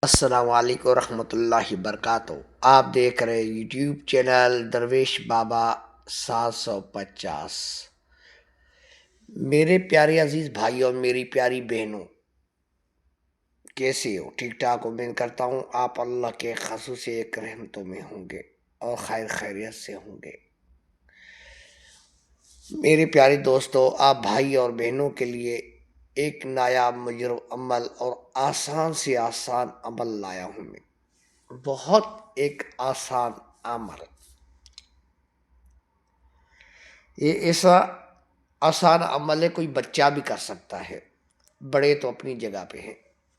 السلام علیکم ورحمۃ اللہ وبرکاتہ۔ آپ دیکھ رہے یوٹیوب چینل درویش بابا 750۔ میرے پیارے عزیز بھائی اور میری پیاری بہنوں، کیسے ہو؟ ٹھیک ٹھاک امید کرتا ہوں آپ اللہ کے خصوصی ایک رحمتوں میں ہوں گے اور خیر خیریت سے ہوں گے۔ میرے پیارے دوستو، آپ بھائی اور بہنوں کے لیے ایک نایاب مجرب عمل اور آسان سے آسان عمل لایا ہوں میں۔ بہت ایک آسان عمل، یہ ایسا آسان عمل ہے کوئی بچہ بھی کر سکتا ہے، بڑے تو اپنی جگہ پہ ہیں۔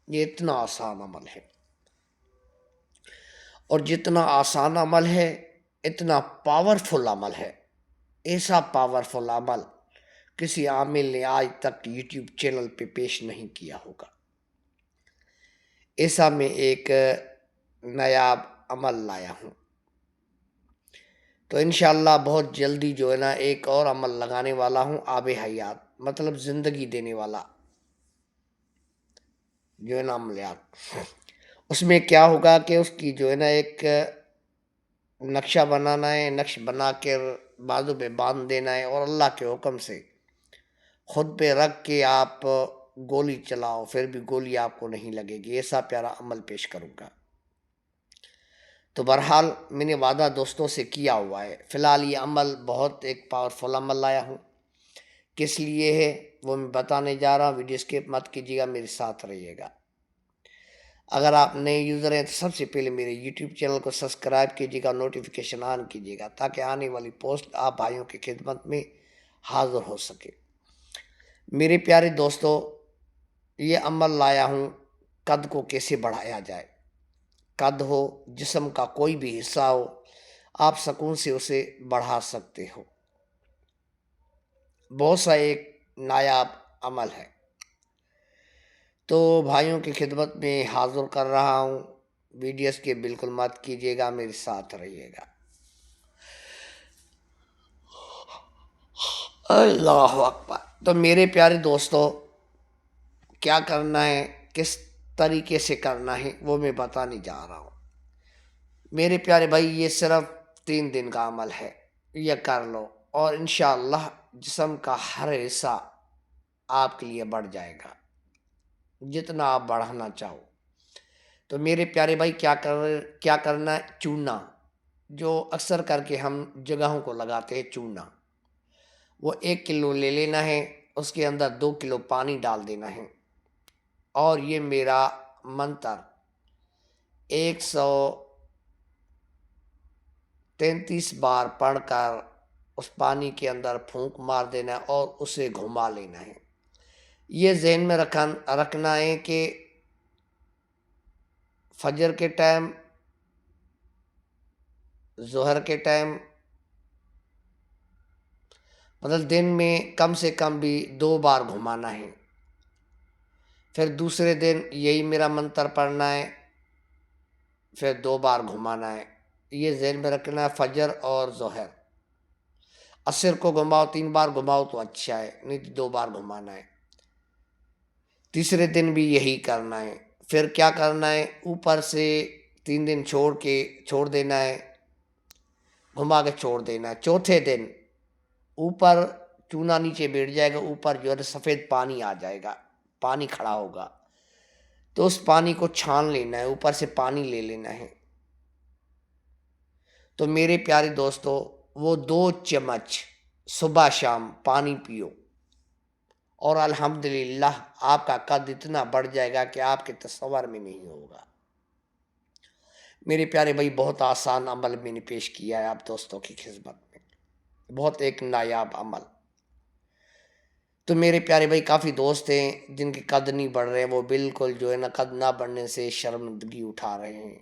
یہ اتنا آسان عمل ہے، اور جتنا آسان عمل ہے اتنا پاورفل عمل ہے۔ ایسا پاورفل عمل کسی عامل نے آج تک یوٹیوب چینل پہ پیش نہیں کیا ہوگا۔ ایسا میں ایک نایاب عمل لایا ہوں، تو انشاءاللہ بہت جلدی جو ہے نا ایک اور عمل لگانے والا ہوں، آب حیات، مطلب زندگی دینے والا جو ہے نا عملیات۔ اس میں کیا ہوگا کہ اس کی جو ہے نا ایک نقشہ بنانا ہے، نقش بنا کے بازو پہ باندھ دینا ہے، اور اللہ کے حکم سے خود پہ رکھ کے آپ گولی چلاؤ، پھر بھی گولی آپ کو نہیں لگے گی۔ ایسا پیارا عمل پیش کروں گا۔ تو بہرحال میں نے وعدہ دوستوں سے کیا ہوا ہے۔ فی الحال یہ عمل بہت ایک پاورفل عمل لایا ہوں، کس لیے ہے وہ میں بتانے جا رہا ہوں۔ ویڈیو اسکپ مت کیجیے گا، میرے ساتھ رہیے گا۔ اگر آپ نئے یوزر ہیں تو سب سے پہلے میرے یوٹیوب چینل کو سبسکرائب کیجیے گا، نوٹیفیکیشن آن کیجیے گا، تاکہ آنے والی پوسٹ آپ بھائیوں کی خدمت میں حاضر ہو سکے۔ میرے پیارے دوستو، یہ عمل لایا ہوں قد کو کیسے بڑھایا جائے۔ قد ہو، جسم کا کوئی بھی حصہ ہو، آپ سکون سے اسے بڑھا سکتے ہو۔ بہت سا ایک نایاب عمل ہے، تو بھائیوں کی خدمت میں حاضر کر رہا ہوں۔ ویڈیوز کے بالکل مت کیجیے گا، میرے ساتھ رہیے گا۔ اللہ اکبر۔ تو میرے پیارے دوستو، کیا کرنا ہے، کس طریقے سے کرنا ہے، وہ میں بتانے جا رہا ہوں۔ میرے پیارے بھائی، یہ صرف 3 دن کا عمل ہے، یہ کر لو اور انشاءاللہ جسم کا ہر حصہ آپ کے لیے بڑھ جائے گا، جتنا آپ بڑھانا چاہو۔ تو میرے پیارے بھائی، کیا کرنا ہے، چونا، جو اکثر کر کے ہم جگہوں کو لگاتے ہیں، چونا، وہ 1 کلو لے لینا ہے، اس کے اندر 2 کلو پانی ڈال دینا ہے، اور یہ میرا منتر 133 بار پڑھ کر اس پانی کے اندر پھونک مار دینا ہے اور اسے گھما لینا ہے۔ یہ ذہن میں رکھنا ہے کہ فجر کے ٹائم، ظہر کے ٹائم، مطلب دن میں کم سے کم بھی 2 بار گھمانا ہے۔ پھر دوسرے دن یہی میرا منتر پڑھنا ہے، پھر 2 بار گھمانا ہے۔ یہ ذہن میں رکھنا ہے، فجر اور ظہر۔ عصر کو گھماؤ، 3 بار گھماؤ تو اچھا ہے، نہیں تو 2 بار گھمانا ہے۔ تیسرے دن بھی یہی کرنا ہے۔ پھر کیا کرنا ہے، اوپر سے 3 دن چھوڑ دینا ہے، گھما کے چھوڑ دینا ہے۔ چوتھے دن اوپر چونا نیچے بیٹھ جائے گا، اوپر جو ہے سفید پانی آ جائے گا، پانی کھڑا ہوگا، تو اس پانی کو چھان لینا ہے، اوپر سے پانی لے لینا ہے۔ تو میرے پیارے دوستو، وہ 2 چمچ صبح شام پانی پیو، اور الحمدللہ آپ کا قد اتنا بڑھ جائے گا کہ آپ کے تصور میں نہیں ہوگا۔ میرے پیارے بھائی، بہت آسان عمل میں نے پیش کیا ہے آپ دوستوں کی خدمت میں، بہت ایک نایاب عمل۔ تو میرے پیارے بھائی، کافی دوست ہیں جن کے قد نہیں بڑھ رہے ہیں، وہ بالکل جو ہے نا قد نہ بڑھنے سے شرمندگی اٹھا رہے ہیں۔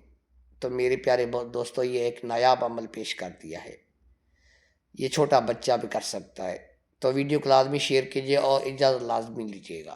تو میرے پیارے دوستوں، یہ ایک نایاب عمل پیش کر دیا ہے، یہ چھوٹا بچہ بھی کر سکتا ہے۔ تو ویڈیو کو لازمی شیئر کیجیے اور اجازت لازمی لیجیے گا۔